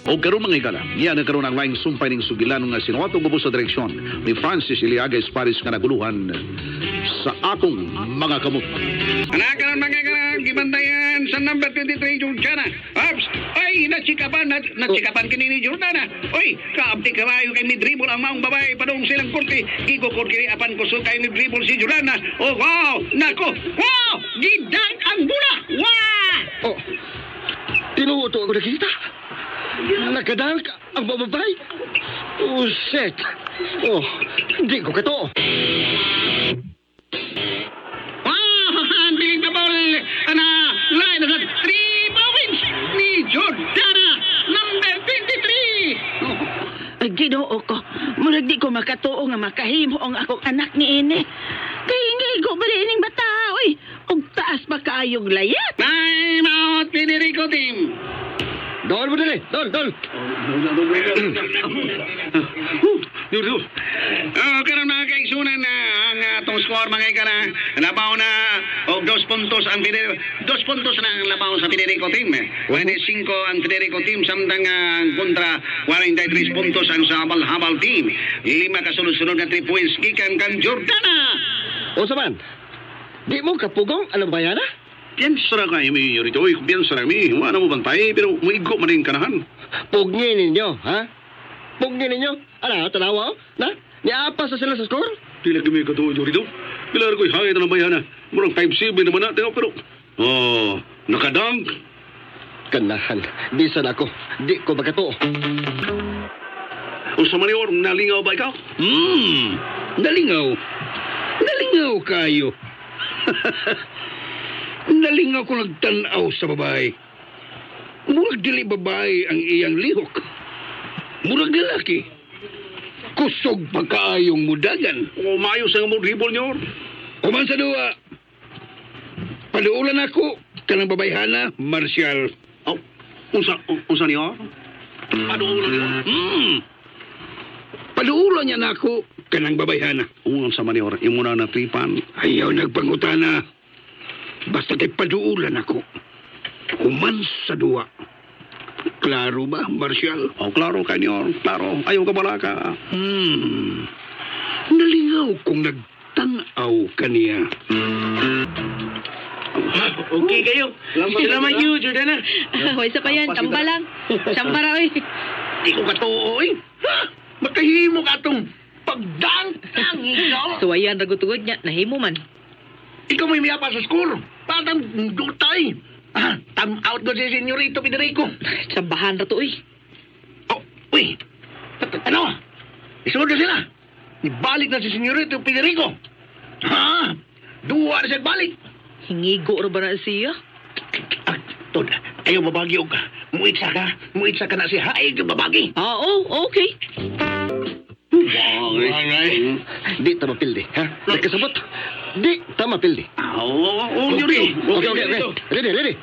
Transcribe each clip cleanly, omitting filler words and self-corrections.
O karon mga igala, niya nagkaroon ang laing sumpay ng sugilan nga sinuwatong gubo sa direksyon ni Francis Iliaga Esparis nga naguluhan sa akong mga kamot. Anak ka ng mga gibantayan sa number 23 Jordana. Ops! Ay, nagsikapan kini ni Jordana. Oy, kaabdi kabayo kay midribol ang maong babae padung silang korte. Gigukor kini apan kusog kay midribol si Jordana. Oh, wow! Nako! Wow! Gidag ang bula! Wow! Oh, tinuto ako nakita. Nakadal ka ang bababay. Oh, shit. Oh, hindi ko kato. Unbelievable! Ana, line na sa 3 points ni Jordana, number 23! Ay, ginoo ko. Murag di ko makatuo nga makahimo ang akong anak ni Ine. Kaya nga ko ba rin bata, oy. Og taas pa kaayong layat. Time out, Federico team! Dol mo dali. Dol. Karon mga kaigsunan na ang atong score mga ikala. Labaw na og 2 puntos ang Federico. 2 puntos na ang labaw sa Federico team. 25 ang Federico team samtang kontra 43 puntos ang sa habal team. 5 kasunod-sunod na 3 points gikan kan Jordana. O saman, di mo kapugong alam ba yan, ha? Piensa ra kayo mi yorito, oy, piensa ra mi. Wala mo bantay, pero muigo man rin kanahan. Pugni ninyo, ha? Pugni ninyo? Ano, tanawa, oh? Na? Niapa sa sila sa score? Di lagi may katuo yorito. Pilar ko'y hangit ng bayana. Murang 5-7 naman natin, pero... Oh, nakadang. Kanahan, bisan ako. Di ko bakato. O sa manior, nalingaw ba ikaw? Nalingaw. Nalingaw kayo. Nalingaw ko nagtanaw sa babae. Murag dili babae ang iyang lihok. Murag lalaki. Kusog pagkaayong mudagan. O maayos ang mo dribble niyo. Kuman sa duwa. Paluulan ako kanang babayhana, Marcial. Oh, unsa niyo? Ano ulo niyo? Paluulan niya na ako kanang babayhana. Unsa manior, imo na natripan. Ayaw nagpangutana. Basta kay paduulan ako. Kuman sa duwa. Klaro ba, Marcial? Oh, klaro ka niyo, klaro. Ayaw ka bala ka. Nalingaw kung nagtanaw kaniya. Okay kayo. Salamat you, Jordana. Hoy, isa pa yan. Tsamba lang. Tsamba ra, oy. Di ko katuoy. Ha? Makahimo ka itong pagdangtang ikaw. Suwayan, ragutugod niya. Nahimo man. Ikaw may miyapa sa school. Patang dutay. Time out ko si Senyorito Federico. Tsambahan ra to, oy. Oh, uy. Ano? Isunod na sila. Ibalik na si Senyorito Federico. Ha? Duwa na siya balik. Hingigo ra ba na siya? Tod, ayaw babagi ka. Muitsa ka na siya. Ay, babagi. Oo, okay. Di tama pildi, ha? Nagkasabot. Di tama pildi. Yuri. Okay. Ready.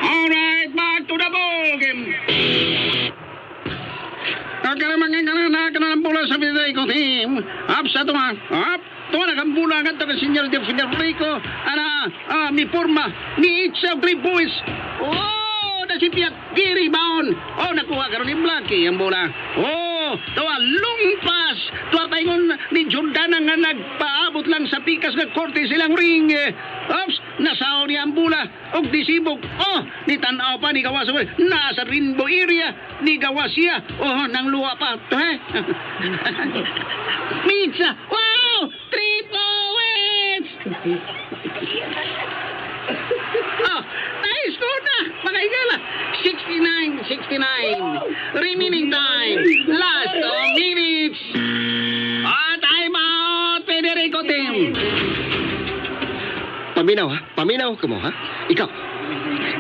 Alright, back to the ball game. Nagkaramang bola sa Federico team. Up sa tuwa. Up. Tuwa nakambula agad na Senyor de Federico. Mi forma. Ni itself 3 boys. Oh, nasipiyat. Di-rebound. Oh, nakuha karon ni Blackie ang bola. Oh, tuwa lumpas. Tuwa paingon ni Jordana nga nagpaabot lang sa pikas nga korte silang ring. Ops, nasaw niya ang bola. Og disibog. Oh, ni tanaw pa ni gawas. Nasa rainbow area. Ni gawas siya. Oh, nang luwa pa. Pizza. Wow! 3 points! Oh, nice score na! Mga igala. 69. Remaining time. Last 2 minutes. Time out, Federico team. Paminaw, ha? Paminaw ka mo, ha?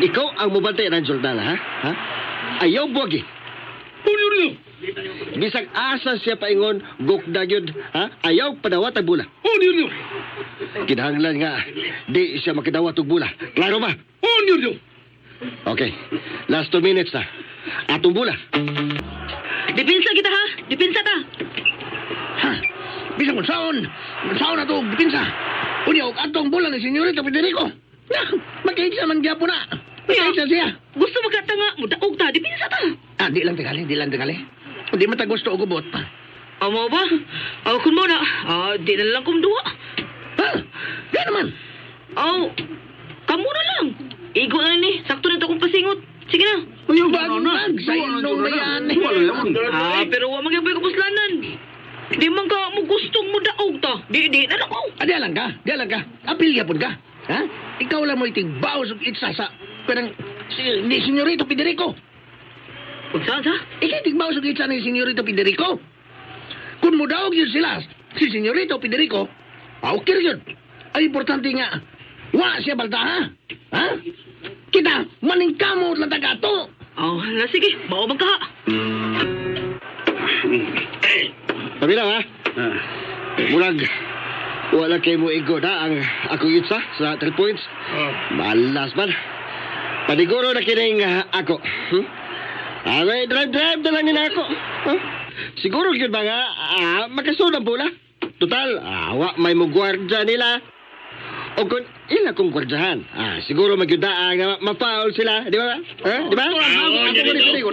Ikaw ang mubantay ng Jordana, ha? Ayaw buwagi. Bisag asa siya paingon, gukdagyod, ha? Ayaw padawat ang bula. Kinahanglan nga, di siya makidawat ang bula. Klaro ba? Okay, last 2 minutes na. Atong bula. Dipinsa kita, ha? Dipinsa ta. Ha? Bisang unsaon na to, dipinsa. Unya, atong bola ni Senyorita Federico. Magkaigsa man gyapon na. Kaya siya. Gusto magkatanga, mudaog ta, di pinsa ta. Di lang tagali. Di mata gusto o gubot pa. Amo ba? Kun mo na. Di na lang kong duwa. Ha? Di naman. Kamu na lang. Igo na ni, sakto na ito kong pasingot. Sige na. Yung bag, sa ilong na yan. Pero wa magyabay ko puslanan. Di man ka mo gustong mo daog ta. Di na lang ko. Di lang ka. Apil yapon ka. Ha? Ikaw lang mo itigbaw sa itsa sa... Parang, ni Senyorito Federico. Sa? Ikitigbaw sa itsa ni Senyorito Federico. Kung mo daog yun sila, si Senyorito Federico, okay yun. Ay, importante nga, wa siya balta, ha? Kita, maningkamot lang tagato. Sige, mao man ka. Sabi lang, ha? Murag, wala kayo mo igo na ang akong itsa sa 3 points. Malas man. Paniguro na kining ako. May drive na lang nila ako. Siguro yun ba nga, makasunod po na. Total, may mugwardya nila. O kung ila kong gwardyahan, siguro magyuda nga ma-foul sila, di ba? Di ba?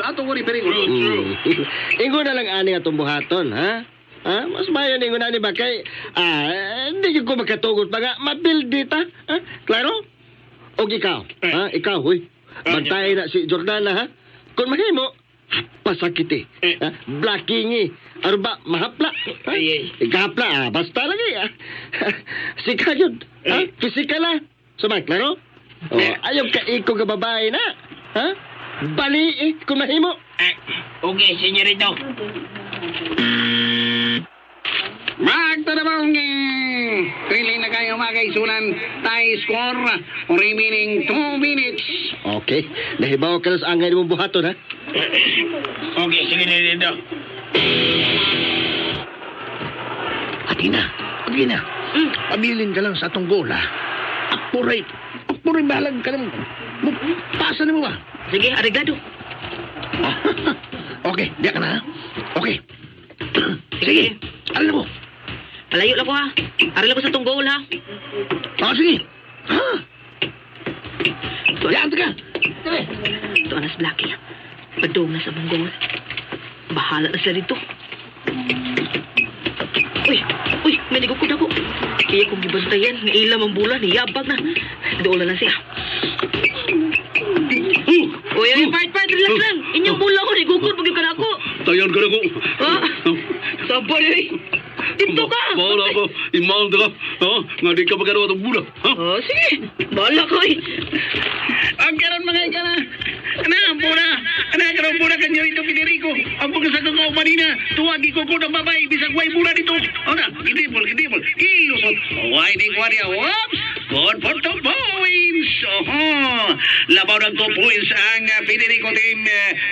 Ato ko rin perigol. Ingo na lang ani atong buhaton, ha? Mas mayon ingo na ni ba kay, hindi ko makatugot pa nga, mabildi ta, ha? Klaro? O ikaw, ikaw, huy. Bantayan na si Jordana, ha? Kung mahimo, pasakiti, blackingi, ano ba, mahapla? Ikahapla, basta lagi, Sika yun, Pisikal na. Sumay, klaro? Ayaw ka iko ka babae na, ha? Bali, kung mahimo. Okay, senyorito. Magtanabang Trilling na kayo mga kaisunan. Tie score, remaining 2 minutes. Okay, nahibaw ka na sa angay mong buhaton, ha? Okay, sige dito. Atina. Abilin ka lang sa atong goal, ha? Apuray balag ka naman. Pasa na mo ba? Sige, arigado. Okay, diya ka na, ha? Okay. Sige, alam na mo. Palayo lang ko ha. Arila ko sa tong goal ha. Sige. Diyan ka. Sige. Ito anas Blackie. Padong na sa mong goal. Bahala na sila dito. Uy, may nagukod ako. Iya kong gibantayan. Nailam ang bulan. Niyabag na. Doon na siya. Uy, part, relax lang. Inyong bula ko. Nagukod. Pagyo ka na ako. Tayan ka na ko. Sabar eh. Dito ka. Bahala ko. Imaon ka. Nga di ka magkano itong bula. Sige. Bahala ko eh. Ang karon mga ikana. Karon muna kanyo ito Federico. Ang pagkasaka ko manina. Tuwagi ko ng babay. Bisag way muna dito. Gidibol. Ilusot. Way di kwa niya. Whoops. Good for 2 points. Labaw ng 2 points ang Federico team.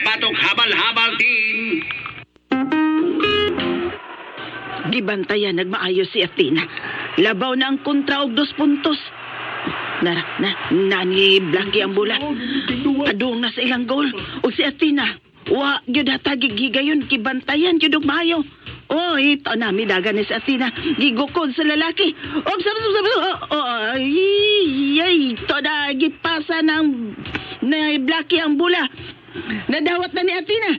Batok habal team. Gibantayan nagmaayo si Athena. Labaw na ang kontra og 2 puntos. Nani Blackie ang bulat. Adung na sa ilang goal. O si Athena, wa gyud hatagig higayon gibantayan gyud og maayo. Ito na midagan ni si Athena. Gigukod sa lalaki. Ito na gipasa ng Blackie ang bula. Nadawat na ni Athena.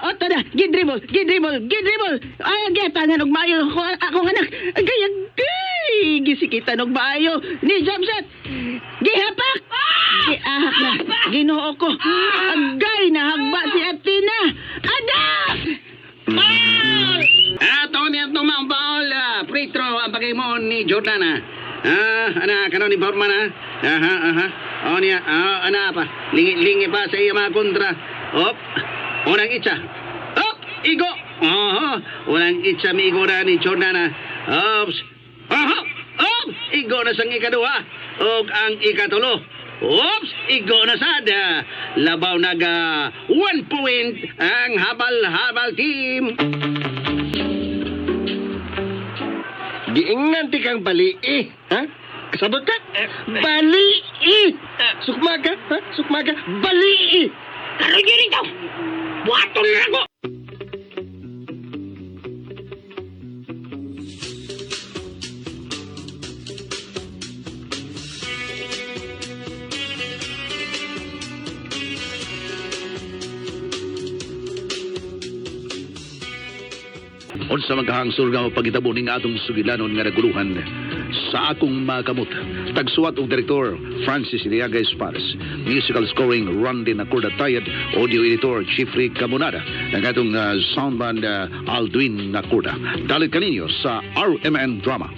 Ito na. Gidribble. Gitangan og maayo akong anak. Gisikitan og maayo ni Jamsat. Gihapak. Giahak na. Ginoo ko. Agay na hagba si Athena. Anak! Ato niya itong baol. Free throw ang bagay mo ni Jordana. Kanon informa na. Niya. Pa. Lingi pa sa iya mga kontra. Unang itcha. Igo. Unang itcha mi igo na ni Jordana. Igo na sang ikaduha. Og ang ikatulo. Igo na sada. Labaw naga 1 point ang habal team. Giingan ti kang bali, ha? Kasabot ka? Bali, Sukma ka, ha? Bali, Karoy gyud ito. Buhaton na ako. Unsa magkahangsur nga pagitabo ning atong sugilanon nga naguluhan sa akong makamot. Tagsuwat og direktor Francis Iliaga Espares. Musical scoring Randy Nacorda Tayad. Audio editor Chiefrey Camonada. Ang atong soundband Aldwin Nacorda. Dalit kaninyo sa RMN Drama.